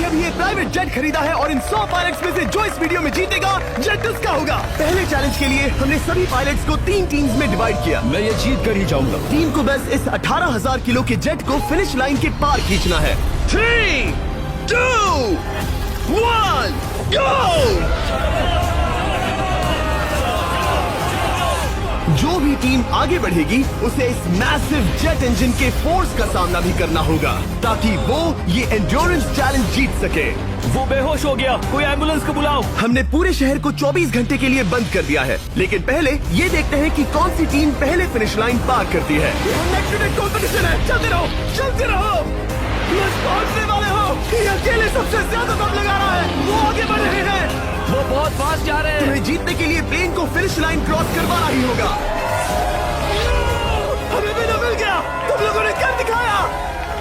अभी ये private jet खरीदा है और इन 100 पायलट्स में से जो इस वीडियो में जीतेगा जेट उसका होगा। पहले चैलेंज के लिए हमने सभी पायलट्स को 3 टीम्स में डिवाइड किया। मैं ये जीत कर ही जाऊंगा। टीम को बस इस 18,000 किलो के जेट को फिनिश लाइन के पार खींचना है। 3, 2, 1, गो! जो भी टीम आगे बढ़ेगी उसे इस मैसिव जेट इंजन के फोर्स का सामना भी करना होगा ताकि वो ये एंड्योरेंस चैलेंज जीत सके। वो बेहोश हो गया, कोई एम्बुलेंस को बुलाओ। हमने पूरे शहर को 24 घंटे के लिए बंद कर दिया है, लेकिन पहले ये देखते हैं कि कौन सी टीम पहले फिनिश लाइन पार करती है। कॉम्पिटिशन है, चलते रहो, चलते रहो। पहुंचने वाले हो कि अकेले सबसे ज्यादा दम लगा रहा है, वो आगे बढ़ रहे हैं। वो बहुत फास्ट जा रहे हैं। तुम्हें जीतने के लिए प्लेन को फिनिश लाइन क्रॉस करवाना ही होगा। हमें भी न मिल गया, तुम लोगों ने कर दिखाया।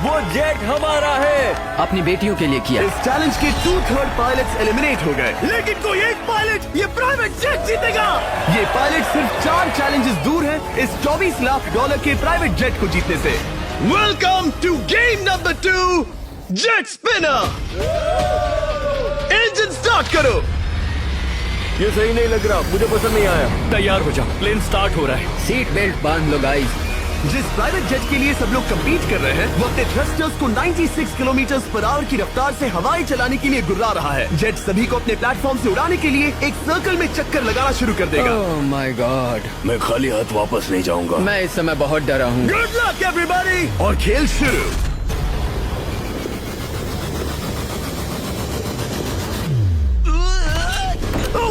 वो जेट हमारा है। अपनी बेटियों के लिए किया। इस चैलेंज के 2/3 पायलट्स एलिमिनेट हो गए, लेकिन कोई एक पायलट ये प्राइवेट जेट जीतेगा। ये पायलट सिर्फ 4 चैलेंजेस दूर है इस $24 लाख के प्राइवेट जेट को जीतने से। Welcome to game number 2, jet spinner. Engine start करो। ये सही नहीं लग रहा, मुझे पसंद नहीं आया। तैयार हो जाओ, प्लेन स्टार्ट हो रहा है। सीट बेल्ट बांध लो गाइस। जिस प्राइवेट जेट के लिए सब लोग कम्पीट कर रहे हैं वो अपने थ्रस्टर्स को 96 किलोमीटर पर आवर की रफ्तार से हवाई चलाने के लिए गुर्रा रहा है। जेट सभी को अपने प्लेटफॉर्म से उड़ाने के लिए एक सर्कल में चक्कर लगाना शुरू कर देगा। ओह माय गॉड, मैं खाली हाथ वापस नहीं जाऊंगा। मैं इस समय बहुत डरा हूँ। गुड लक एवरीबॉडी, और खेल शुरू।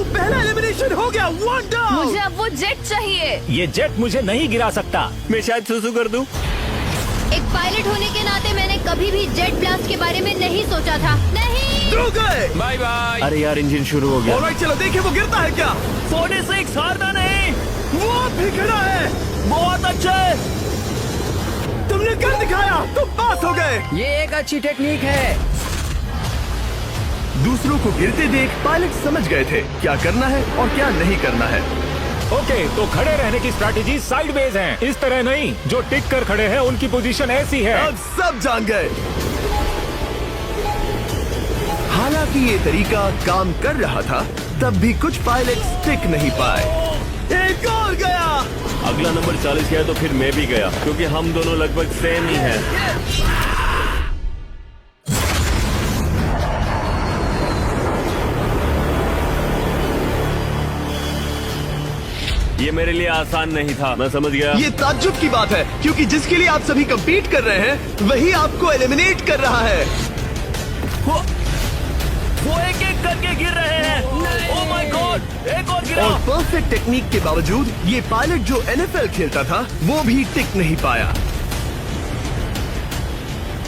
पहला एलिमिनेशन हो गया, 1 डाउन। मुझे अब वो जेट चाहिए। ये जेट मुझे नहीं गिरा सकता। मैं शायद सुसु कर दूं। एक पायलट होने के नाते मैंने कभी भी जेट ब्लास्ट के बारे में नहीं सोचा था। नहीं। दो गए। Bye bye. अरे यार, इंजन शुरू हो गया। ऑलराइट, चलो देखें वो गिरता है क्या। 46 हारना नहीं। वो भी खड़ा है। बहुत अच्छे। तुमने कर दिखाया, तुम पास हो गए। ये एक अच्छी टेक्निक है। दूसरों को गिरते देख पायलट समझ गए थे क्या करना है और क्या नहीं करना है। ओके, तो खड़े रहने की स्ट्रैटेजी साइडवेज है, इस तरह नहीं। जो टिक कर खड़े हैं उनकी पोजीशन ऐसी है। अब सब जान गए। हालांकि ये तरीका काम कर रहा था, तब भी कुछ पायलट टिक नहीं पाए। एक और गया। अगला नंबर 40 गया तो फिर मैं भी गया, क्योंकि हम दोनों लगभग सेम ही हैं। ये मेरे लिए आसान नहीं था, मैं समझ गया। ये ताज्जुब की बात है, क्योंकि जिसके लिए आप सभी कम्पीट कर रहे हैं वही आपको एलिमिनेट कर रहा है। वो एक एक करके गिर रहे हैं। ओह माय गॉड, एक और गिरा। और परफेक्ट टेक्निक के बावजूद ये पायलट जो NFL खेलता था वो भी टिक नहीं पाया।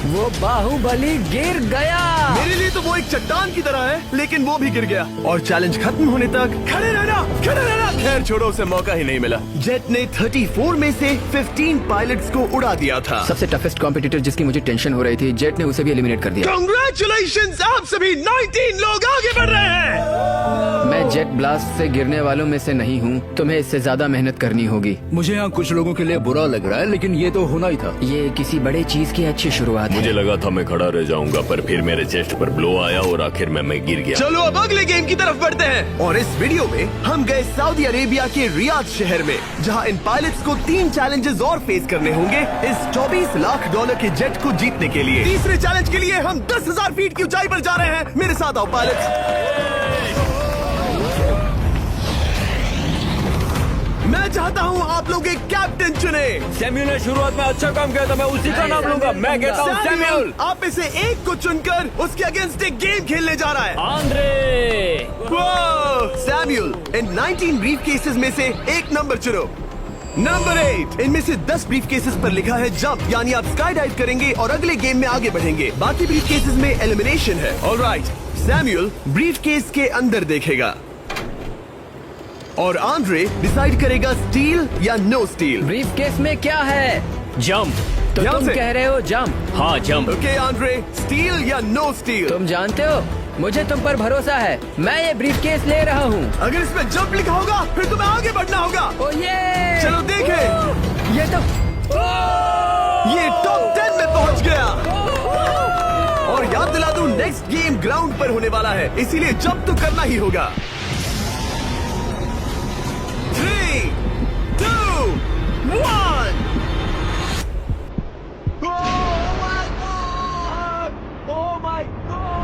वो बाहुबली गिर गया। मेरे लिए तो वो एक चट्टान की तरह है, लेकिन वो भी गिर गया। और चैलेंज खत्म होने तक खड़े रहना, खड़े रहना। खैर छोड़ो, उसे मौका ही नहीं मिला। जेट ने 34 में से 15 पायलट्स को उड़ा दिया था। सबसे टफेस्ट कॉम्पिटिटर जिसकी मुझे टेंशन हो रही थी, जेट ने उसे भी एलिमिनेट कर दिया। कांग्रेचुलेशंस, आप सभी 19 लोग आगे बढ़ रहे हैं। मैं जेट ब्लास्ट से गिरने वालों में से नहीं हूँ। तुम्हें इससे ज्यादा मेहनत करनी होगी। मुझे यहाँ कुछ लोगों के लिए बुरा लग रहा है, लेकिन ये तो होना ही था। ये किसी बड़े चीज की अच्छी शुरुआत है। मुझे लगा था मैं खड़ा रह जाऊंगा, पर फिर मेरे चेस्ट पर ब्लो आया और आखिर में मैं गिर गया। चलो अब अगले गेम की तरफ बढ़ते हैं। और इस वीडियो में हम गए सऊदी अरेबिया के रियाद शहर में, जहां इन पायलट्स को 3 चैलेंजेस और फेस करने होंगे इस $24 लाख के जेट को जीतने के लिए। तीसरे चैलेंज के लिए हम 10,000 फीट की ऊंचाई पर जा रहे हैं। मेरे साथ आओ पायलट्स। मैं चाहता हूँ आप लोग एक कैप्टन चुने। सैम्यूल ने शुरुआत में अच्छा काम किया था, मैं उसी का नाम लूंगा। मैं कहता हूँ सैम्यूल। आप में से एक को चुनकर उसके अगेंस्ट एक गेम खेलने जा रहा है। आंद्रे। सैम्यूल, इन 19 ब्रीफ केसेस में से एक नंबर चुनो। नंबर 8। इनमें से 10 ब्रीफ केसेस पर लिखा है जंप, यानी आप स्काई डाइव करेंगे और अगले गेम में आगे बढ़ेंगे। बाकी ब्रीफ केसेस में एलिमिनेशन है। ऑलराइट, सैम्यूल ब्रीफ केस के अंदर देखेगा और आंद्रे डिसाइड करेगा स्टील या नो स्टील। ब्रीफ केस में क्या है? जंप। तो यहाँ तुम से? कह रहे हो जंप? हाँ, जंप। ओके आंद्रे, स्टील या नो स्टील? तुम जानते हो, मुझे तुम पर भरोसा है। मैं ये ब्रीफ केस ले रहा हूँ। अगर इसमें जंप लिखा होगा फिर तुम्हें आगे बढ़ना होगा। ओ ये चलो देखें। ये तो ये टॉप 10 में पहुंच गया। और याद दिला दूं, नेक्स्ट गेम ग्राउंड पर होने वाला है, इसीलिए जंप तो करना ही होगा। 3, 2, 1। Oh my God!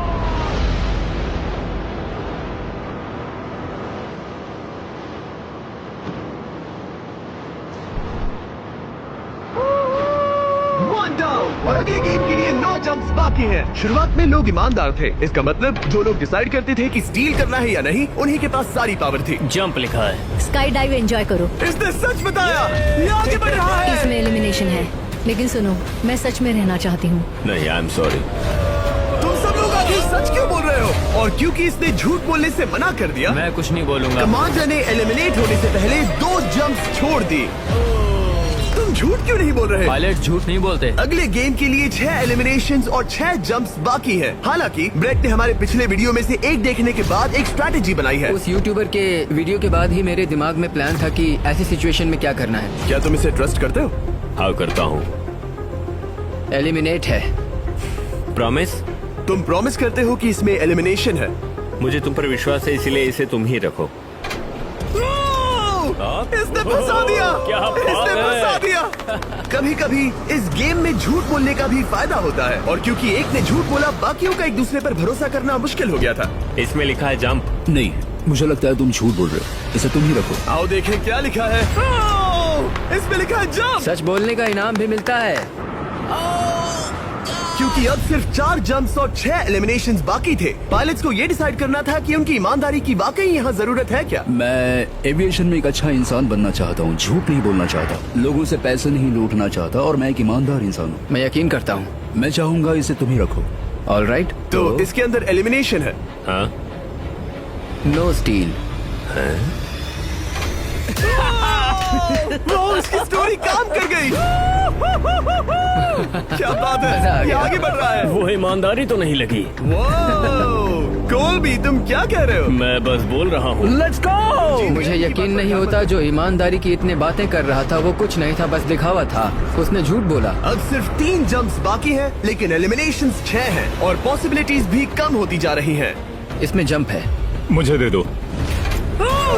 One down! और अगले गेम के लिए 9 जंप्स बाकी हैं। शुरुआत में लोग ईमानदार थे, इसका मतलब जो लोग डिसाइड करते थे कि स्टील करना है या नहीं, उन्हीं के पास सारी पावर थी। जंप लिखा है। स्काई डाइव एंजॉय करो। इसने सच बताया, ये आगे बढ़ रहा है। इसमें एलिमिनेशन है, लेकिन सुनो, मैं सच में रहना चाहती हूँ। नहीं, आई एम सॉरी। तुम सब लोग आखिर सच क्यों बोल रहे हो? और क्योंकि इसने झूठ बोलने से मना कर दिया, मैं कुछ नहीं बोलूंगा। कमांडर ने एलिमिनेट होने से पहले 2 जंप्स छोड़ दी। तुम झूठ क्यों नहीं बोल रहे? पायलट झूठ नहीं बोलते। अगले गेम के लिए 6 एलिमिनेशंस और 6 जंप्स बाकी हैं। हालांकि ब्रेट ने हमारे पिछले वीडियो में से एक देखने के बाद एक स्ट्रैटेजी बनाई है। उस यूट्यूबर के वीडियो के बाद ही मेरे दिमाग में प्लान था कि ऐसी सिचुएशन में क्या करना है। क्या तुम इसे ट्रस्ट करते हो? हाँ, करता हूँ। एलिमिनेट है। प्रॉमिस? तुम प्रॉमिस करते हो कि इसमें एलिमिनेशन है? मुझे तुम पर विश्वास है, इसलिए इसे तुम ही रखो। इसने फंसा दिया। क्या बात इसने है? फंसा दिया। कभी कभी इस गेम में झूठ बोलने का भी फायदा होता है, और क्योंकि एक ने झूठ बोला, बाकियों का एक दूसरे पर भरोसा करना मुश्किल हो गया था। इसमें लिखा है जंप। नहीं, मुझे लगता है तुम झूठ बोल रहे हो, इसे तुम ही रखो। आओ देखें क्या लिखा है। इसमें लिखा है जंप। सच बोलने का इनाम भी मिलता है। क्योंकि अब सिर्फ 4 जंप्स और 6 एलिमिनेशंस बाकी थे, पायलट्स को ये डिसाइड करना था कि उनकी ईमानदारी की वाकई यहाँ जरूरत है क्या। मैं एविएशन में एक अच्छा इंसान बनना चाहता हूँ, झूठ नहीं बोलना चाहता, लोगों से पैसे नहीं लूटना चाहता, और मैं एक ईमानदार इंसान हूँ। मैं यकीन करता हूँ। मैं चाहूंगा इसे तुम ही रखो। All right. तो इसके अंदर एलिमिनेशन है। हाँ, नो स्टील। इसकी स्टोरी काम कर गई। क्या बात मजा आ है, ये गया। आगे बढ़ रहा है। वो ईमानदारी तो नहीं लगी। कोलबी, तुम क्या कह रहे हो? मैं बस बोल रहा हूँ। Let's go. मुझे यकीन नहीं होता, जो ईमानदारी की इतनी बातें कर रहा था वो कुछ नहीं था, बस दिखावा था। उसने झूठ बोला। अब सिर्फ 3 जंप्स बाकी हैं, लेकिन एलिमिनेशंस 6 हैं और पॉसिबिलिटीज भी कम होती जा रही हैं। इसमें जंप है। मुझे दे दो।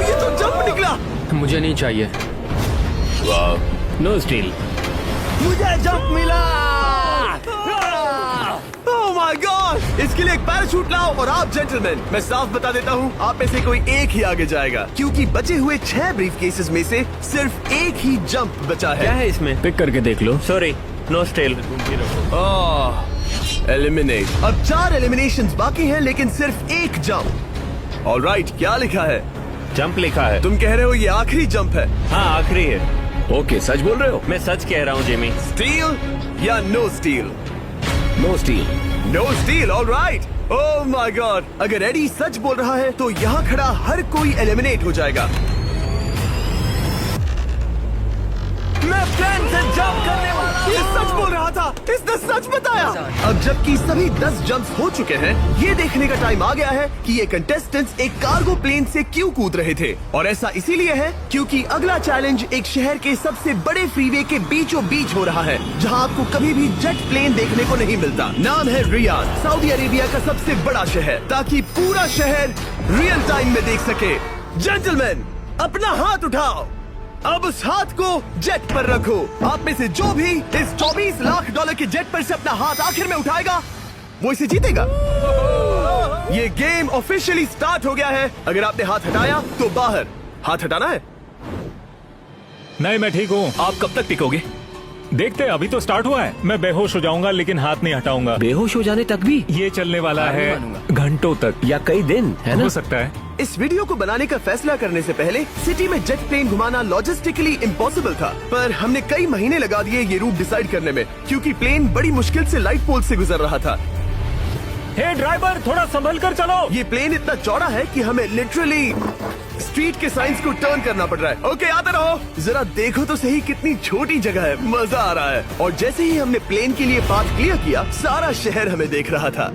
ये तो जंप निकला। मुझे नहीं चाहिए। No steel. मुझे जंप मिला। ओह माय गॉड! इसके लिए एक पैराशूट लाओ। और आप जेंटलमैन, मैं साफ बता देता हूँ, आप में से कोई एक ही आगे जाएगा, क्योंकि बचे हुए 6 ब्रीफ केसेस में से सिर्फ एक ही जंप बचा क्या है। है इसमें? पिक करके देख लो। Sorry, no still. एलिमिनेट। अब 4 एलिमिनेशंस बाकी हैं, लेकिन सिर्फ एक जंप। ऑलराइट, क्या लिखा है? जंप लिखा है। तुम कह रहे हो ये आखिरी जंप है? हाँ, आखिरी है। ओके, सच बोल रहे हो? मैं सच कह रहा हूँ जिमी। स्टील या no steal? No steal. No steal. Alright. Oh my god! अगर एडी सच बोल रहा है तो यहाँ खड़ा हर कोई एलिमिनेट हो जाएगा। मैं प्लेन से जंप करने वाला। ये सच बोल रहा था, इसने सच बताया। अब जबकि सभी 10 जंप्स हो चुके हैं, ये देखने का टाइम आ गया है कि ये कंटेस्टेंट्स एक कार्गो प्लेन से क्यों कूद रहे थे। और ऐसा इसीलिए है क्योंकि अगला चैलेंज एक शहर के सबसे बड़े फ्रीवे के बीचों बीच हो रहा है, जहां आपको कभी भी जेट प्लेन देखने को नहीं मिलता। नाम है रियाद, सऊदी अरेबिया का सबसे बड़ा शहर, ताकि पूरा शहर रियल टाइम में देख सके। जेंटलमैन, अपना हाथ उठाओ। अब उस हाथ को जेट पर रखो। आप में से जो भी इस $24 लाख के जेट पर से अपना हाथ आखिर में उठाएगा, वो इसे जीतेगा। ये गेम ऑफिशियली स्टार्ट हो गया है। अगर आपने हाथ हटाया तो बाहर। हाथ हटाना है। नहीं, मैं ठीक हूँ। आप कब तक टिकोगे? देखते हैं, अभी तो स्टार्ट हुआ है। मैं बेहोश हो जाऊंगा, लेकिन हाथ नहीं हटाऊंगा। बेहोश हो जाने तक भी? ये चलने वाला हार नहीं है मानूंगा। घंटों तक या कई दिन, है ना? हो सकता है। इस वीडियो को बनाने का फैसला करने से पहले सिटी में जेट प्लेन घुमाना लॉजिस्टिकली इम्पॉसिबल था, पर हमने कई महीने लगा दिए ये रूट डिसाइड करने में, क्योंकि प्लेन बड़ी मुश्किल से लाइट पोल से गुजर रहा था। हे ड्राइवर, थोड़ा संभल कर चलो। ये प्लेन इतना चौड़ा है कि हमें लिटरली स्ट्रीट के साइंस को टर्न करना पड़ रहा है। ओके, आते रहो। जरा देखो तो सही कितनी छोटी जगह है, मजा आ रहा है। और जैसे ही हमने प्लेन के लिए पाथ क्लियर किया, सारा शहर हमें देख रहा था।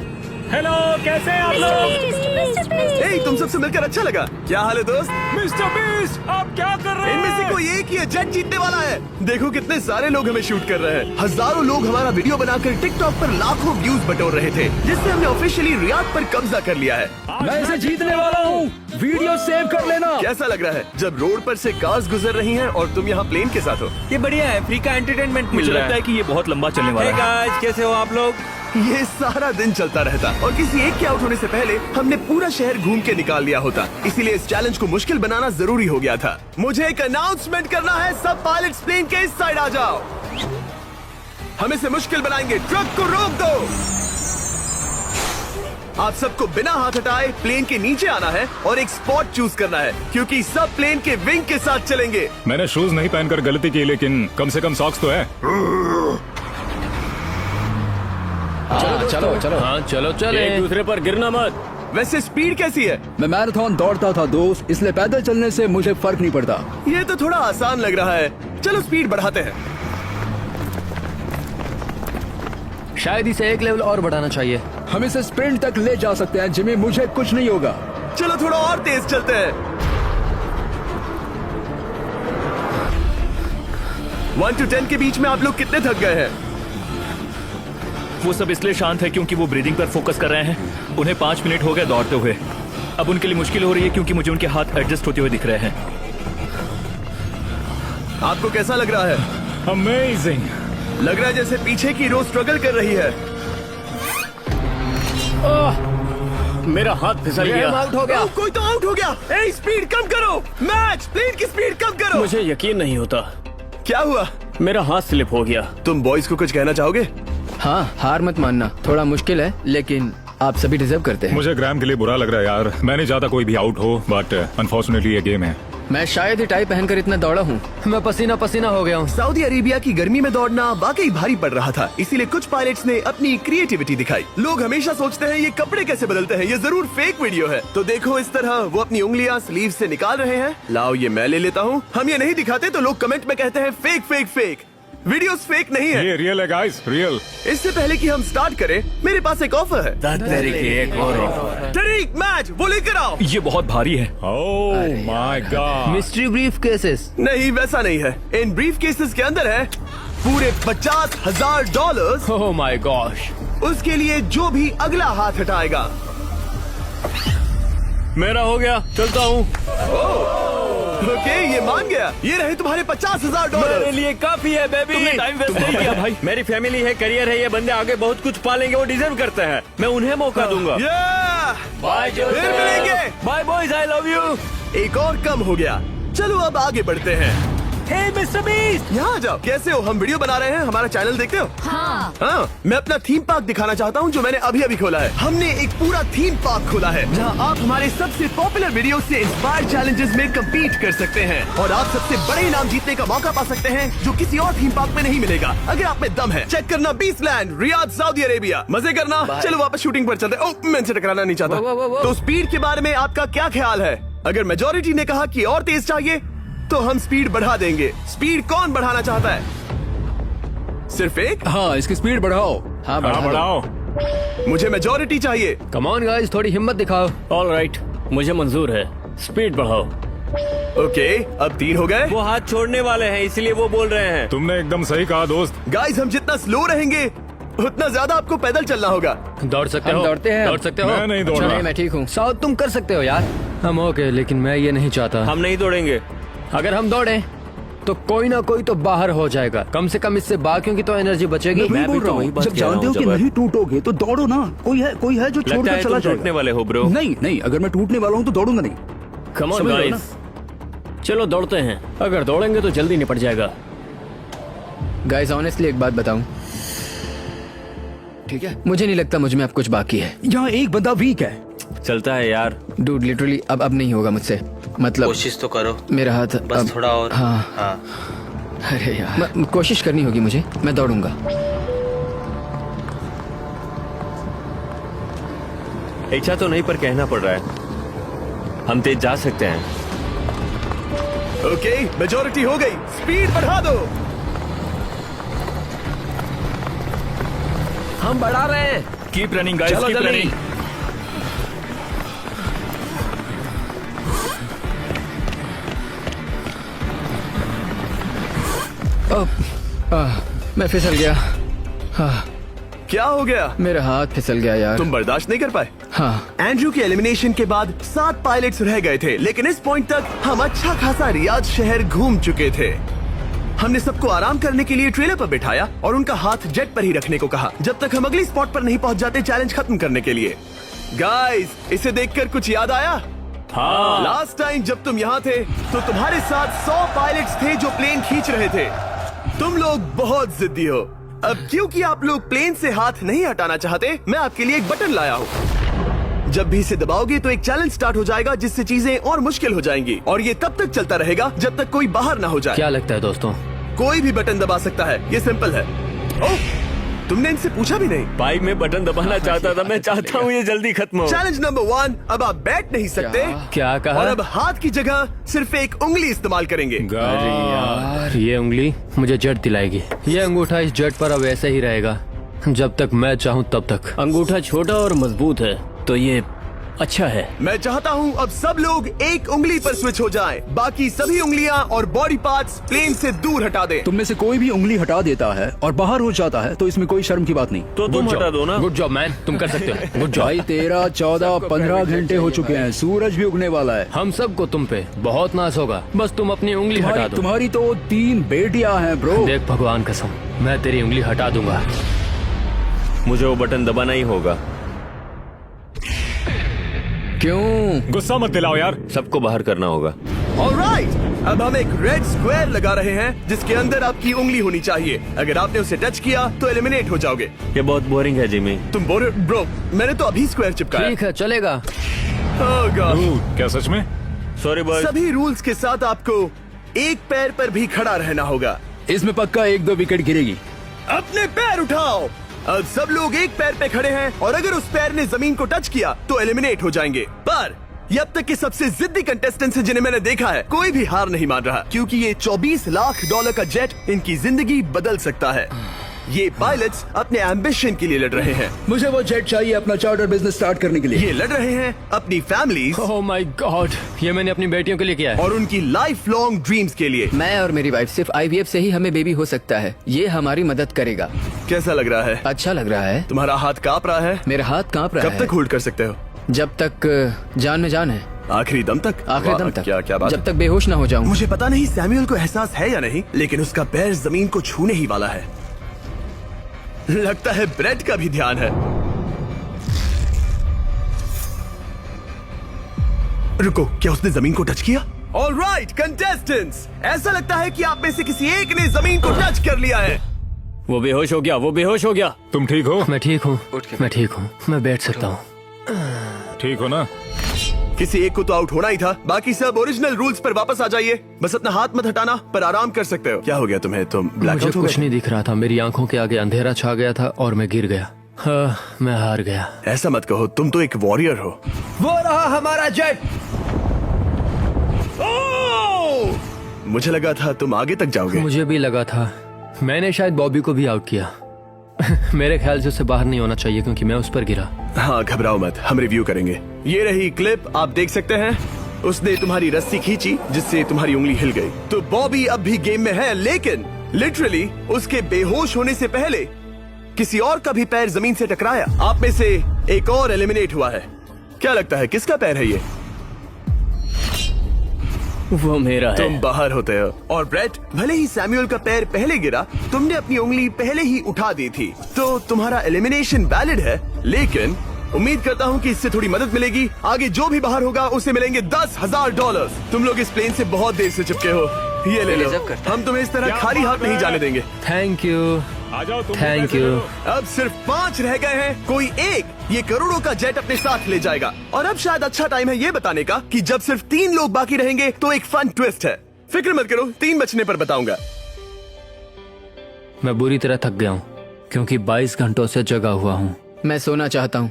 हेलो, कैसे हैं आप लोग? ए, तुम सबसे मिलकर अच्छा लगा। क्या हाल है दोस्त? मिस्टर बीस्ट, आप क्या कर रहे इनमें से हैं? कोई एक ही है जेट जीतने वाला है। देखो कितने सारे लोग हमें शूट कर रहे हैं। हजारों लोग हमारा वीडियो बनाकर टिकटॉक पर लाखों व्यूज बटोर रहे थे, जिससे हमने ऑफिशियली रियाद पर कब्जा कर लिया है। मैं इसे जीतने वाला हूँ। वीडियो सेव कर लेना। कैसा लग रहा है जब रोड पर से कार्स गुजर रही हैं और तुम यहाँ प्लेन के साथ हो? ये बढ़िया है, फ्री का एंटरटेनमेंट मिल मुझे रहा लगता है है। कि ये बहुत लंबा चलने वाला है। गाइस, कैसे हो आप लोग? ये सारा दिन चलता रहता और किसी एक के आउट होने से पहले हमने पूरा शहर घूम के निकाल लिया होता। इसीलिए इस चैलेंज को मुश्किल बनाना जरूरी हो गया था। मुझे एक अनाउंसमेंट करना है, सब पायलट्स प्लेन के इस साइड आ जाओ। हम इसे मुश्किल बनाएंगे, ट्रक को रोक दो। आप सबको बिना हाथ हटाए प्लेन के नीचे आना है और एक स्पॉट चूज करना है, क्योंकि सब प्लेन के विंग के साथ चलेंगे। मैंने शूज नहीं पहनकर गलती की, लेकिन कम से कम सॉक्स तो है। चलो चलो। हाँ चलो चले, एक दूसरे पर गिरना मत। वैसे स्पीड कैसी है? मैं मैराथन दौड़ता था दोस्त, इसलिए पैदल चलने से मुझे फर्क नहीं पड़ता। ये तो थोड़ा आसान लग रहा है। चलो स्पीड बढ़ाते हैं। शायद इसे एक लेवल और बढ़ाना चाहिए। हम इसे स्प्रिंट तक ले जा सकते हैं जिमी, मुझे कुछ नहीं होगा। चलो थोड़ा और तेज चलते हैं। 1 to 10 के बीच में आप लोग कितने थक गए हैं? वो सब इसलिए शांत है क्योंकि वो ब्रीदिंग पर फोकस कर रहे हैं। उन्हें 5 मिनट हो गए दौड़ते हुए। अब उनके लिए मुश्किल हो रही है क्योंकि मुझे उनके हाथ एडजस्ट होते हुए दिख रहे हैं। आपको कैसा लग रहा है? अमेजिंग। लग रहा है जैसे पीछे की रो स्ट्रगल कर रही है। मेरा हाथ फिसल गया। आउट हो गया। कोई तो आउट हो गया। ए, स्पीड कम करो। मैच प्लेन की स्पीड कम करो। मुझे यकीन नहीं होता, क्या हुआ? मेरा हाथ स्लिप हो गया। तुम बॉयज को कुछ कहना चाहोगे? हाँ, हार मत मानना। थोड़ा मुश्किल है, लेकिन आप सभी डिजर्व करते हैं। मुझे ग्राम के लिए बुरा लग रहा है यार। मैं नहीं चाहता कोई भी आउट हो, बट अनफॉर्चुनेटली ये गेम है। मैं शायद ही टाई पहनकर इतना दौड़ा हूँ। मैं पसीना पसीना हो गया हूँ। सऊदी अरेबिया की गर्मी में दौड़ना वाकई भारी पड़ रहा था, इसीलिए कुछ पायलट्स ने अपनी क्रिएटिविटी दिखाई। लोग हमेशा सोचते हैं ये कपड़े कैसे बदलते हैं, ये जरूर फेक वीडियो है। तो देखो इस तरह वो अपनी उंगलियां स्लीव से निकाल रहे हैं। लाओ ये मैं ले लेता हूँ। हम ये नहीं दिखाते तो लोग कमेंट में कहते हैं fake fake fake. Videos fake नहीं है। ये रियल है गाइस, रियल। इससे पहले कि हम स्टार्ट करें, मेरे पास एक ऑफर है। तरीक मैच वो लेकर आओ। ये बहुत भारी है। ओह my God. Mystery brief cases. नहीं वैसा नहीं है। इन ब्रीफ केसेस के अंदर है पूरे $50,000। Oh my gosh. उसके लिए जो भी अगला हाथ हटाएगा। मेरा हो गया, चलता हूँ। ओके, ये मान गया। ये रहे तुम्हारे $50,000। मेरे लिए काफी है बेबी। तुमने टाइम वेस्ट नहीं किया भाई। मेरी फैमिली है, करियर है, ये बंदे आगे बहुत कुछ पालेंगे, वो डिजर्व करते हैं। मैं उन्हें मौका दूंगा। बाय फिर मिलेंगे। Bye boys, I love you. एक और कम हो गया। चलो अब आगे बढ़ते हैं। हे मिस्टर बीस्ट, यहाँ आ जाओ। कैसे हो? हम वीडियो बना रहे हैं, हमारा चैनल देखते हो? हाँ। हाँ, मैं अपना थीम पार्क दिखाना चाहता हूँ जो मैंने अभी अभी खोला है। हमने एक पूरा थीम पार्क खोला है जहाँ आप हमारे सबसे पॉपुलर वीडियो से इंस्पायर्ड चैलेंजेस में कम्पीट कर सकते हैं और आप सबसे बड़े इनाम जीतने का मौका पा सकते हैं जो किसी और थीम पार्क में नहीं मिलेगा। अगर आप में दम है, चेक करना बीचलैंड, रियाद, सऊदी अरेबिया। मजे करना। चलो वापस शूटिंग पर चलते। ओह, मैं इनसे टकराना नहीं चाहता। वो। तो स्पीड के बारे में आपका क्या ख्याल है? अगर मेजोरिटी ने कहा कि और तेज चाहिए तो हम स्पीड बढ़ा देंगे। स्पीड कौन बढ़ाना चाहता है? सिर्फ एक? हाँ, इसकी स्पीड बढ़ाओ। हाँ, हाँ बढ़ाओ। मुझे मेजोरिटी चाहिए। कम ऑन गाइस, थोड़ी हिम्मत दिखाओ। ऑल राइट, मुझे मंजूर है। स्पीड बढ़ाओ। ओके, अब 3 हो गए। वो हाथ छोड़ने वाले हैं, इसलिए वो बोल रहे हैं। तुमने एकदम सही कहा दोस्त। गाइस, हम जितना स्लो रहेंगे उतना ज्यादा आपको पैदल चलना होगा। दौड़ सकते हम हो? दौड़ते हैं। दौड़ सकते हो? मैं नहीं दौड़ अच्छा, रहा। नहीं, मैं ठीक हूँ। साउथ तुम कर सकते हो यार। हम ओके, लेकिन मैं ये नहीं चाहता। हम नहीं दौड़ेंगे। अगर हम दौड़े तो कोई ना कोई तो बाहर हो जाएगा। कम से कम इससे बाकियों की तो एनर्जी बचेगी। मैं भी बोल तो रहा वही हूँ, बात जब कह रहा जानते हो हूँ, कि जबर। नहीं टूटोगे तो दौड़ो ना। कोई है जो लगता छोड़कर है चला तुम टूटने जाएगा। वाले हो ब्रो। नहीं, अगर मैं टूटने वाला हूँ तो दौड़ूंगा नहीं। कम ऑन समझ रहे हो गाइस, चलो दौड़ते हैं। अगर दौड़ेंगे तो जल्दी निपट जाएगा। गाइस, ऑनेस्टली एक बात बताऊं, ठीक है, मुझे नहीं लगता मुझ में अब कुछ बाकी है। यहाँ एक बंदा वीक है। चलता है यार। डूड, लिटरली अब नहीं होगा मुझसे। मतलब कोशिश तो करो, मेरा हाथ बस अब, थोड़ा और। हाँ, हाँ। अरे यार, कोशिश करनी होगी मुझे। मैं दौड़ूंगा। इच्छा तो नहीं पर कहना पड़ रहा है। हम तेज जा सकते हैं। ओके, मेजोरिटी हो गई। स्पीड बढ़ा दो। हम बढ़ा रहे हैं। Keep running guys, keep running. मैं फिसल गया। क्या हो गया? मेरा हाथ फिसल गया यार। तुम बर्दाश्त नहीं कर पाए? हाँ। एंड्रू के एलिमिनेशन के बाद 7 पायलट्स रह गए थे, लेकिन इस पॉइंट तक हम अच्छा खासा रियाद शहर घूम चुके थे। हमने सबको आराम करने के लिए ट्रेलर पर बिठाया और उनका हाथ जेट पर ही रखने को कहा जब तक हम अगली स्पॉट पर नहीं पहुंच जाते चैलेंज खत्म करने के लिए। गाइस, इसे देखकर कुछ याद आया? हाँ। लास्ट टाइम जब तुम यहाँ थे तो तुम्हारे साथ 100 पायलट्स थे जो प्लेन खींच रहे थे। तुम लोग बहुत जिद्दी हो। अब क्योंकि आप लोग प्लेन से हाथ नहीं हटाना चाहते, मैं आपके लिए एक बटन लाया हूँ। जब भी इसे दबाओगे तो एक चैलेंज स्टार्ट हो जाएगा जिससे चीजें और मुश्किल हो जाएंगी और ये तब तक चलता रहेगा जब तक कोई बाहर ना हो जाए। क्या लगता है दोस्तों? कोई भी बटन दबा सकता है, ये सिंपल है। ओह, तुमने इनसे पूछा भी नहीं। भाई मैं बटन दबाना चाहता था, मैं चाहता हूँ ये जल्दी खत्म हो। चैलेंज नंबर 1, अब आप बैठ नहीं सकते। क्या कहा? और अब हाथ की जगह सिर्फ एक उंगली इस्तेमाल करेंगे। अरे यार, ये उंगली मुझे जट दिलाएगी। ये अंगूठा इस जट पर अब ऐसे ही रहेगा जब तक मैं चाहूँ तब तक। अंगूठा छोटा और मजबूत है तो ये अच्छा है। मैं चाहता हूँ अब सब लोग एक उंगली पर स्विच हो जाएं। बाकी सभी उंगलियां और बॉडी पार्ट्स प्लेन से दूर हटा दें। तुम में से कोई भी उंगली हटा देता है और बाहर हो जाता है तो इसमें कोई शर्म की बात नहीं। तो तुम हटा दो ना। गुड जॉब मैन, तुम कर सकते हो। Good job. भाई 13, 14, 15 घंटे हो चुके हैं, सूरज भी उगने वाला है। हम सबको तुम पे बहुत नाज होगा, बस तुम अपनी उंगली हटा दो। तुम्हारी तो 3 बेटियां हैं ब्रो। देख भगवान कसम, मैं तेरी उंगली हटा दूंगा। मुझे वो बटन दबाना ही होगा। क्यों? गुस्सा मत दिलाओ यार। सबको बाहर करना होगा। ऑलराइट, अब हम एक रेड स्क्वायर लगा रहे हैं जिसके अंदर आपकी उंगली होनी चाहिए। अगर आपने उसे टच किया तो एलिमिनेट हो जाओगे। ये बहुत बोरिंग है जिमी। तुम बोल ब्रो, मैंने तो अभी स्क्वायर चिपकाया। ठीक है, चलेगा। Oh God। क्या सच में? Sorry boy. सभी रूल्स के साथ आपको एक पैर पर भी खड़ा रहना होगा। इसमें पक्का 1-2 विकेट गिरेगी। अपने पैर उठाओ। अब सब लोग एक पैर पे खड़े हैं और अगर उस पैर ने जमीन को टच किया तो एलिमिनेट हो जाएंगे। पर ये अब तक के सबसे जिद्दी कंटेस्टेंट्स हैं जिन्हें मैंने देखा है। कोई भी हार नहीं मान रहा क्योंकि ये $24 लाख का जेट इनकी जिंदगी बदल सकता है। ये पायलट्स अपने एम्बिशन के लिए लड़ रहे हैं। मुझे वो जेट चाहिए अपना चार्टर बिजनेस स्टार्ट करने के लिए। ये लड़ रहे हैं अपनी फैमिलीज ओह माय गॉड, ये मैंने अपनी बेटियों के लिए किया है। और उनकी लाइफ लॉन्ग ड्रीम्स के लिए। मैं और मेरी वाइफ सिर्फ IVF से ही हमें बेबी हो सकता है। ये हमारी मदद करेगा। कैसा लग रहा है? अच्छा लग रहा है। तुम्हारा हाथ कांप रहा है? मेरा हाथ कांप रहा है। कब तक होल्ड कर सकते हो? जब तक जान में जान है। आखिरी दम तक? आखिरी दम वाह, तक। क्या बात जब है। तक बेहोश ना हो जाऊं। मुझे पता नहीं सैमुअल को एहसास है या नहीं, लेकिन उसका पैर जमीन को छूने ही वाला है। लगता है ब्रेड का भी ध्यान है। रुको, क्या उसने जमीन को टच किया? ऑलराइट कंटेस्टेंट्स, ऐसा लगता है कि आप में से किसी एक ने जमीन को टच कर लिया है। वो बेहोश हो गया, वो बेहोश हो गया। तुम ठीक हो? मैं ठीक हूँ, मैं ठीक हूँ, मैं बैठ सकता हूँ। ठीक हो ना? किसी एक को तो आउट होना ही था। बाकी सब ओरिजिनल रूल्स पर वापस आ जाइए। बस अपना हाथ मत हटाना, पर आराम कर सकते हो। क्या हो गया तुम्हें? तुम मुझे ब्लैकआउट हो कुछ गए? नहीं दिख रहा था। मेरी आंखों के आगे अंधेरा छा गया था और मैं गिर गया। हाँ, मैं हार गया। ऐसा मत कहो, तुम तो एक वॉरियर हो। वो रहा हमारा जेट। मुझे लगा था तुम आगे तक जाओगे। मुझे भी लगा था। मैंने शायद बॉबी को भी आउट किया। मेरे ख्याल से उसे बाहर नहीं होना चाहिए क्योंकि मैं उस पर गिरा। हाँ, घबराओ मत, हम रिव्यू करेंगे। ये रही क्लिप, आप देख सकते हैं। उसने तुम्हारी रस्सी खींची जिससे तुम्हारी उंगली हिल गई। तो बॉबी अब भी गेम में है, लेकिन लिटरली उसके बेहोश होने से पहले किसी और का भी पैर जमीन से टकराया। आप में से एक और एलिमिनेट हुआ है। क्या लगता है किसका पैर है ये? वो मेरा है। तुम बाहर होते हो। और ब्रेट, भले ही सैमुअल का पैर पहले गिरा, तुमने अपनी उंगली पहले ही उठा दी थी, तो तुम्हारा एलिमिनेशन वैलिड है। लेकिन उम्मीद करता हूँ कि इससे थोड़ी मदद मिलेगी। आगे जो भी बाहर होगा उसे मिलेंगे $10,000। तुम लोग इस प्लेन से बहुत देर से चिपके हो, ये ले लो। हम तुम्हें इस तरह खाली हाथ नहीं जाने देंगे। Thank you. आ जाओ तुम। Thank you. अब सिर्फ 5 रह गए हैं। कोई एक ये करोड़ों का जेट अपने साथ ले जाएगा। और अब शायद अच्छा टाइम है ये बताने का कि जब सिर्फ 3 लोग बाकी रहेंगे तो एक फन ट्विस्ट है। फिक्र मत करो, 3 बचने पर बताऊंगा। मैं बुरी तरह थक गया हूँ क्योंकि 22 घंटों से जगा हुआ हूँ। मैं सोना चाहता हूँ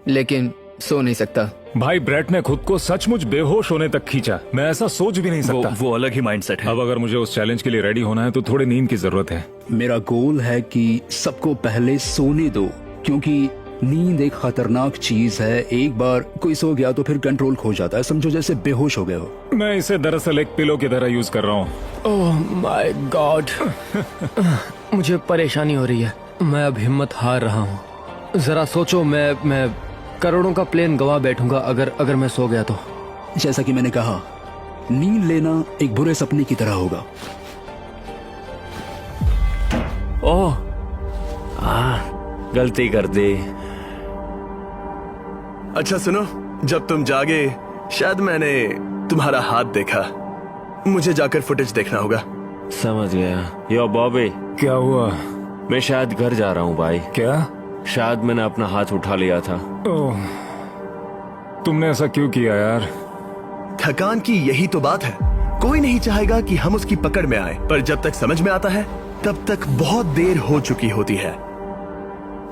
लेकिन सो नहीं सकता। भाई ब्रेट ने खुद को सचमुच बेहोश होने तक खींचा। मैं ऐसा सोच भी नहीं सकता। वो अलग ही माइंडसेट है। अब अगर मुझे उस चैलेंज के लिए रेडी होना है तो थोड़ी नींद की जरूरत है। मेरा गोल है कि सबको पहले सोने दो, क्योंकि नींद एक खतरनाक चीज है। एक बार कोई सो गया तो फिर कंट्रोल खो जाता है, समझो जैसे बेहोश हो गए हो। मैं इसे दरअसल एक पिलो की तरह यूज कर रहा हूँ। ओह माय गॉड, मुझे परेशानी हो रही है। मैं अब हिम्मत हार रहा हूँ। जरा सोचो, मैं करोड़ों का प्लेन गवा बैठूंगा अगर मैं सो गया तो। जैसा कि मैंने कहा, नींद लेना एक बुरे सपने की तरह होगा। ओह, गलती कर दी। अच्छा सुनो, जब तुम जागे शायद मैंने तुम्हारा हाथ देखा। मुझे जाकर फुटेज देखना होगा। समझ गया। यो बॉबी, क्या हुआ? मैं शायद घर जा रहा हूँ भाई। क्या? शायद मैंने अपना हाथ उठा लिया था। ओह, तुमने ऐसा क्यों किया यार? थकान की यही तो बात है। कोई नहीं चाहेगा कि हम उसकी पकड़ में आए, पर जब तक समझ में आता है तब तक बहुत देर हो चुकी होती है।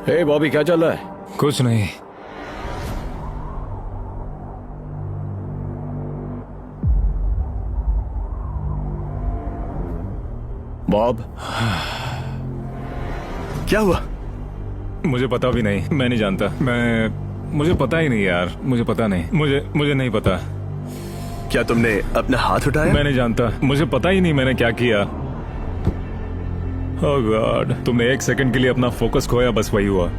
हे बॉबी, क्या चल रहा है? कुछ नहीं। बॉब, क्या हुआ? मुझे पता भी नहीं, मैं नहीं जानता। मुझे पता ही नहीं यार, मुझे पता नहीं। मुझे नहीं पता। क्या तुमने अपना हाथ उठाया? मैं नहीं जानता, मुझे पता ही नहीं मैंने क्या किया। ओह गॉड, तुमने एक सेकंड के लिए अपना फोकस खोया, बस वही हुआ।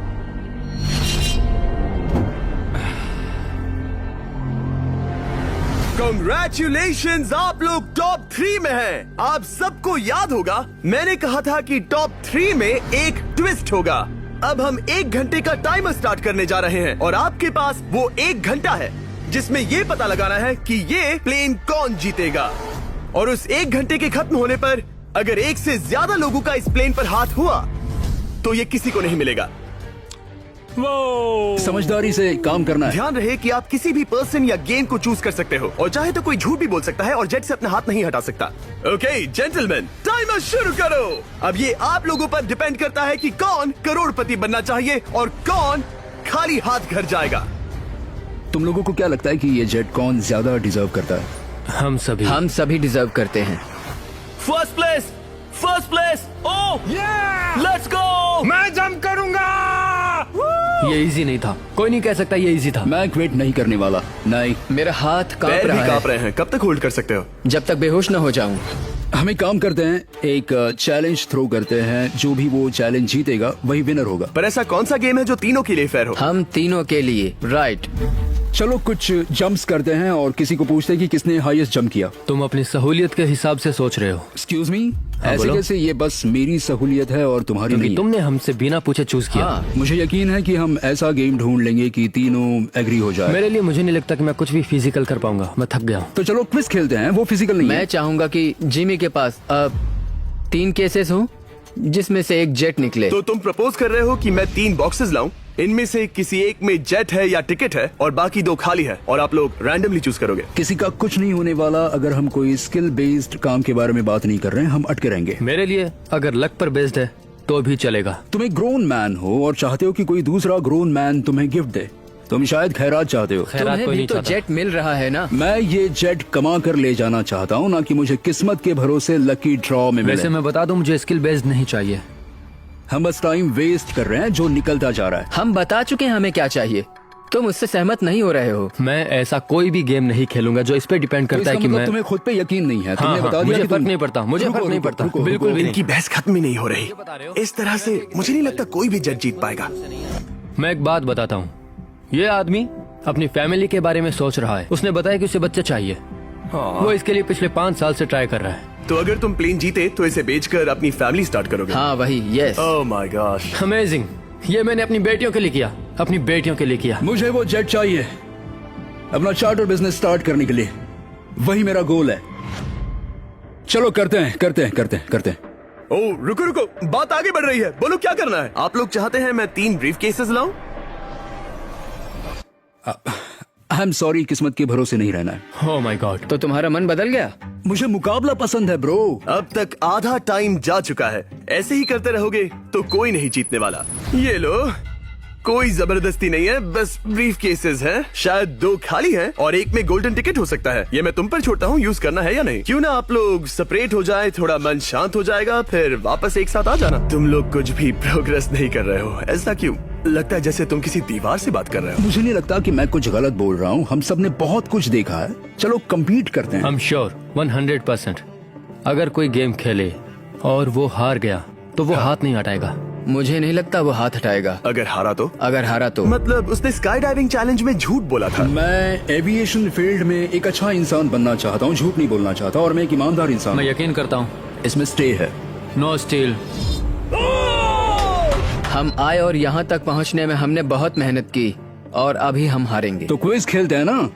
Congratulations, आप लोग टॉप 3 में हैं। आप सबको याद होगा मैंने कहा था कि टॉप 3 में एक ट्विस्ट होगा। अब हम 1 घंटे का टाइमर स्टार्ट करने जा रहे हैं और आपके पास वो 1 घंटा है जिसमें ये पता लगाना है कि ये प्लेन कौन जीतेगा। और उस 1 घंटे के खत्म होने पर अगर 1 से ज्यादा लोगों का इस प्लेन पर हाथ हुआ तो ये किसी को नहीं मिलेगा। समझदारी से काम करना है। ध्यान रहे कि आप किसी भी पर्सन या गेम को चूज कर सकते हो और चाहे तो कोई झूठ भी बोल सकता है और जेट से अपना हाथ नहीं हटा सकता। ओके जेंटलमैन, टाइमर शुरू करो। अब ये आप लोगों पर डिपेंड करता है कि कौन करोड़पति बनना चाहिए और कौन खाली हाथ घर जाएगा। तुम लोगों को क्या लगता है कि ये जेट कौन ज्यादा डिजर्व करता है? हम सभी डिजर्व करते हैं। First place. Oh let's go. मैं जंप करूंगा। ये इजी नहीं था, कोई नहीं कह सकता ये इजी था। मैं क्विट नहीं करने वाला। नहीं, मेरा हाथ कांप पैर भी रहा कांप है रहे हैं। कब तक होल्ड कर सकते हो? जब तक बेहोश न हो जाऊं। हम एक काम करते हैं, एक चैलेंज थ्रो करते हैं। जो भी वो चैलेंज जीतेगा वही विनर होगा। पर ऐसा कौन सा गेम है जो तीनों के लिए फेयर हो? हम तीनों के लिए। राइट। चलो कुछ जंप्स करते हैं और किसी को पूछते हैं कि किसने हाईएस्ट जंप किया। तुम अपनी सहूलियत के हिसाब से सोच रहे हो। एक्सक्यूज मी, ऐसे बोलो। कैसे? ये बस मेरी सहूलियत है और तुम्हारी क्योंकि नहीं। तुमने हमसे बिना पूछे चूज किया। हाँ, मुझे यकीन है कि हम ऐसा गेम ढूंढ लेंगे कि तीनों एग्री हो जाए। मेरे लिए मुझे नहीं लगता कि मैं कुछ भी फिजिकल कर पाऊंगा, मैं थक गया हूँ। तो चलो क्विज खेलते हैं। वो फिजिकल नहीं मैं है। चाहूंगा कि जिमी के पास अब 3 केसेस हों जिसमें से एक जेट निकले। तो तुम प्रपोज कर रहे हो कि मैं 3 बॉक्सेस लाऊं, इनमें से किसी एक में जेट है या टिकट है और बाकी 2 खाली है और आप लोग रैंडमली चूज करोगे। किसी का कुछ नहीं होने वाला। अगर हम कोई स्किल बेस्ड काम के बारे में बात नहीं कर रहे हैं, हम अटके रहेंगे। मेरे लिए अगर लक पर बेस्ड है तो भी चलेगा। तुम एक ग्रोन मैन हो और चाहते हो कि कोई दूसरा ग्रोन मैन तुम्हें गिफ्ट दे। तुम शायद खैरात चाहते हो। खैरात तुम्हें कोई भी नहीं तो चाहता। जेट मिल रहा है ना। मैं ये जेट कमा कर ले जाना चाहता हूँ, ना कि मुझे किस्मत के भरोसे लकी ड्रॉ में वैसे मिले। मैं बता दूं, मुझे स्किल बेस्ड नहीं चाहिए। हम बस टाइम वेस्ट कर रहे हैं जो निकलता जा रहा है। हम बता चुके हैं हमें क्या चाहिए। तुम उससे सहमत नहीं हो रहे हो। मैं ऐसा कोई भी गेम नहीं खेलूंगा जो इस पे डिपेंड तो करता इसका है कि मतलब मैं तुम्हें खुद पे यकीन नहीं है। तुमने बता दिया मुझे कि फर्क तुम- नहीं पड़ता, मुझे रुको, फर्क नहीं रुको, पड़ता, रुको, बिल्कुल भी नहीं। इनकी बहस खत्म ही नहीं हो रही। इस तरह से मुझे नहीं लगता कोई भी जेट जीत पाएगा। मैं एक बात बताता हूँ, ये आदमी अपनी फैमिली के बारे में सोच रहा है। उसने बताया कि उसे बच्चे चाहिए। वो इसके लिए पिछले 5 साल से ट्राई कर रहा है। तो अगर तुम प्लेन जीते तो इसे बेचकर अपनी फैमिली स्टार्ट करोगे? हाँ वही, yes. Oh my gosh. Amazing. ये मैंने अपनी बेटियों के लिए किया, अपनी बेटियों के लिए किया। मुझे वो जेट चाहिए अपना चार्टर बिजनेस स्टार्ट करने के लिए। वही मेरा गोल है। चलो करते हैं। ओह रुको, बात आगे बढ़ रही है। बोलो क्या करना है? आप लोग चाहते हैं मैं 3 ब्रीफ केसेस लाऊं? आई एम सॉरी, किस्मत के भरोसे नहीं रहना है। ओह माय गॉड। तो तुम्हारा मन बदल गया? मुझे मुकाबला पसंद है ब्रो। अब तक आधा टाइम जा चुका है। ऐसे ही करते रहोगे तो कोई नहीं जीतने वाला। ये लो, कोई जबरदस्ती नहीं है, बस ब्रीफ केसेस हैं। शायद 2 खाली हैं और एक में गोल्डन टिकट हो सकता है। ये मैं तुम पर छोड़ता हूँ, यूज करना है या नहीं। क्यों ना आप लोग सेपरेट हो जाए, थोड़ा मन शांत हो जाएगा, फिर वापस एक साथ आ जाना। तुम लोग कुछ भी प्रोग्रेस नहीं कर रहे हो। ऐसा क्यों? लगता है जैसे तुम किसी दीवार से बात कर रहे हो। मुझे नहीं लगता कि मैं कुछ गलत बोल रहा हूँ। हम सब ने बहुत कुछ देखा है। चलो कम्पीट करते हैं। I'm sure 100%। अगर कोई गेम खेले और वो हार गया तो वो हाथ नहीं हटाएगा। मुझे नहीं लगता वो हाथ हटाएगा। अगर हारा तो? अगर हारा तो मतलब उसने स्काई डाइविंग चैलेंज में झूठ बोला था। मैं एविएशन फील्ड में एक अच्छा इंसान बनना चाहता हूँ, झूठ नहीं बोलना चाहता, और मैं एक ईमानदार इंसान मैं हूँ। यकीन करता हूँ। इसमें स्टे है। No steal. हम आए और यहाँ तक पहुँचने में हमने बहुत मेहनत की और अभी हम हारेंगे। तो क्विज खेलते हैं ना।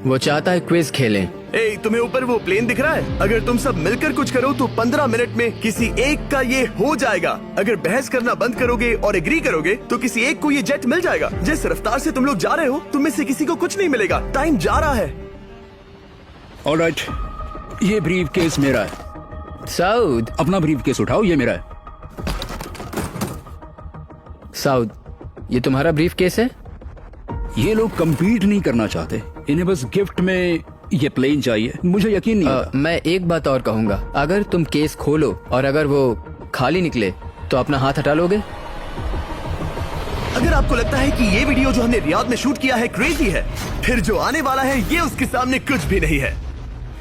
वो चाहता है क्विज खेलें। ए, तुम्हें ऊपर वो प्लेन दिख रहा है? अगर तुम सब मिलकर कुछ करो तो 15 मिनट में किसी एक का ये हो जाएगा। अगर बहस करना बंद करोगे और एग्री करोगे तो किसी एक को ये जेट मिल जाएगा। जिस रफ्तार से तुम लोग जा रहे हो तुम में से किसी को कुछ नहीं मिलेगा। टाइम जा रहा है। ऑलराइट, ये ब्रीफ केस मेरा है। साउद, अपना ब्रीफ केस उठाओ, ये मेरा है। साउद, ये तुम्हारा ब्रीफ केस है? ये लोग compete नहीं करना चाहते, इन्हें बस गिफ्ट में ये प्लेन चाहिए। मुझे यकीन नहीं होता। मैं एक बात और कहूँगा, अगर तुम केस खोलो और अगर वो खाली निकले तो अपना हाथ हटा लोगे? अगर आपको लगता है कि ये वीडियो जो हमने रियाद में शूट किया है क्रेजी है, फिर जो आने वाला है ये उसके सामने कुछ भी नहीं है।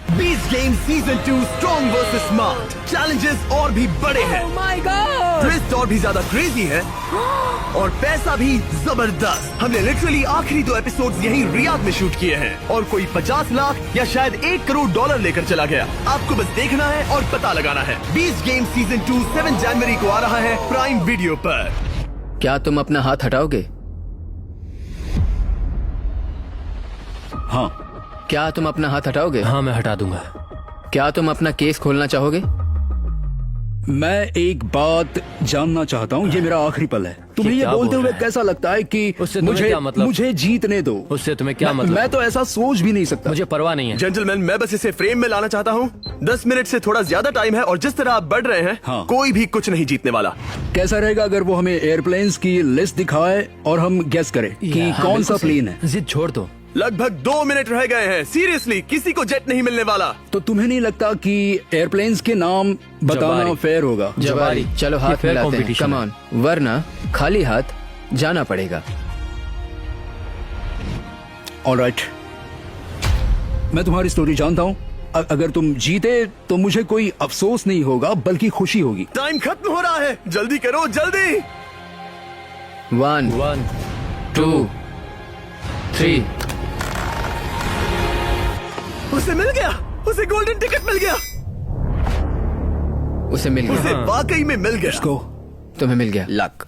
Beast game season 2 strong versus smart. Challenges और भी बड़े हैं। ट्विस्ट और भी ज्यादा क्रेजी है और पैसा भी जबरदस्त। हमने लिटरली आखिरी 2 एपिसोड्स यहीं रियाद में शूट किए हैं और कोई 50 लाख या शायद $1 करोड़ लेकर चला गया। आपको बस देखना है और पता लगाना है। बीस्ट गेम सीजन 2 7 जनवरी को आ रहा है प्राइम वीडियो पर। क्या तुम अपना हाथ हटाओगे? हाँ। क्या तुम अपना हाथ हटाओगे? हाँ, मैं हटा दूंगा। क्या तुम अपना केस खोलना चाहोगे? मैं एक बात जानना चाहता हूँ, ये मेरा आखिरी पल है। तुम्हें ये क्या बोलते बोल हुए रहा है? कैसा लगता है कि उससे तुम्हें मुझे क्या मतलब? मुझे जीतने दो। उससे तुम्हें क्या मैं- मतलब? मैं तो ऐसा सोच भी नहीं सकता। मुझे परवाह नहीं है। जेंटलमैन, मैं बस इसे फ्रेम में लाना चाहता हूँ। 10 मिनट से थोड़ा ज्यादा टाइम है और जिस तरह आप बढ़ रहे हैं हाँ। कोई भी कुछ नहीं जीतने वाला। कैसा रहेगा अगर वो हमें एयरप्लेन्स की लिस्ट दिखाए और हम गेस करें कि हाँ, कौन सा बिल्कुल सही। प्लेन है? जिद छोड़ दो। लगभग 2 मिनट रह गए हैं। सीरियसली किसी को जेट नहीं मिलने वाला। तो तुम्हें नहीं लगता कि एयरप्लेन्स के नाम बताना जवारी। फेयर होगा? जवारी, चलो ये हाथ fair मिलाते हैं। competition कम है। ऑन, वरना खाली हाथ जाना पड़ेगा। ऑलराइट, मैं तुम्हारी स्टोरी जानता हूँ। अगर तुम जीते तो मुझे कोई अफसोस नहीं होगा बल्कि खुशी होगी। टाइम खत्म हो रहा है, जल्दी करो जल्दी। 1 1 2 3 उसे मिल गया, उसे गोल्डन टिकट मिल गया। उसे मिल उसे गया। वाकई में मिल गया। को तुम्हें मिल गया। लक।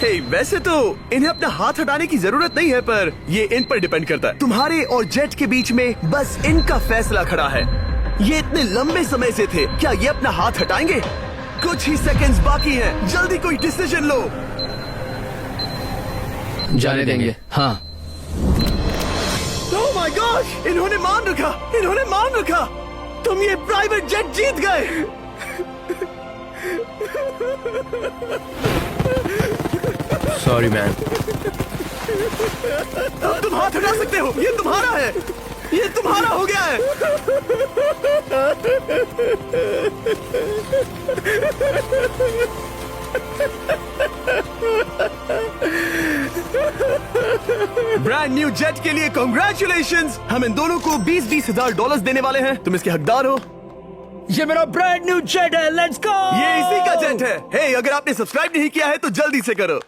हे, वैसे तो इन्हें अपना हाथ हटाने की जरूरत नहीं है, पर ये इन पर डिपेंड करता है। तुम्हारे और जेट के बीच में बस इनका फैसला खड़ा है। ये इतने लंबे समय से थे, क्या ये अपना हाथ हटाएंगे? कुछ ही सेकंड्स बाकी हैं, जल्दी कोई डिसीजन लो। जाने देंगे। हाँ। ओह माय गॉड, इन्होंने मान रखा, इन्होंने मान रखा। तुम ये प्राइवेट जेट जीत गए। Sorry man. अब तुम हाथ हटा सकते हो, ये तुम्हारा है, ये तुम्हारा हो गया है। ब्रांड न्यू जेट के लिए कांग्रेचुलेशंस। हम इन दोनों को 20-20 हजार डॉलर्स देने वाले हैं। तुम इसके हकदार हो। ये मेरा ब्रांड न्यू जेट है, लेट्स गो। ये इसी का जेट है। हे, अगर आपने सब्सक्राइब नहीं किया है तो जल्दी से करो।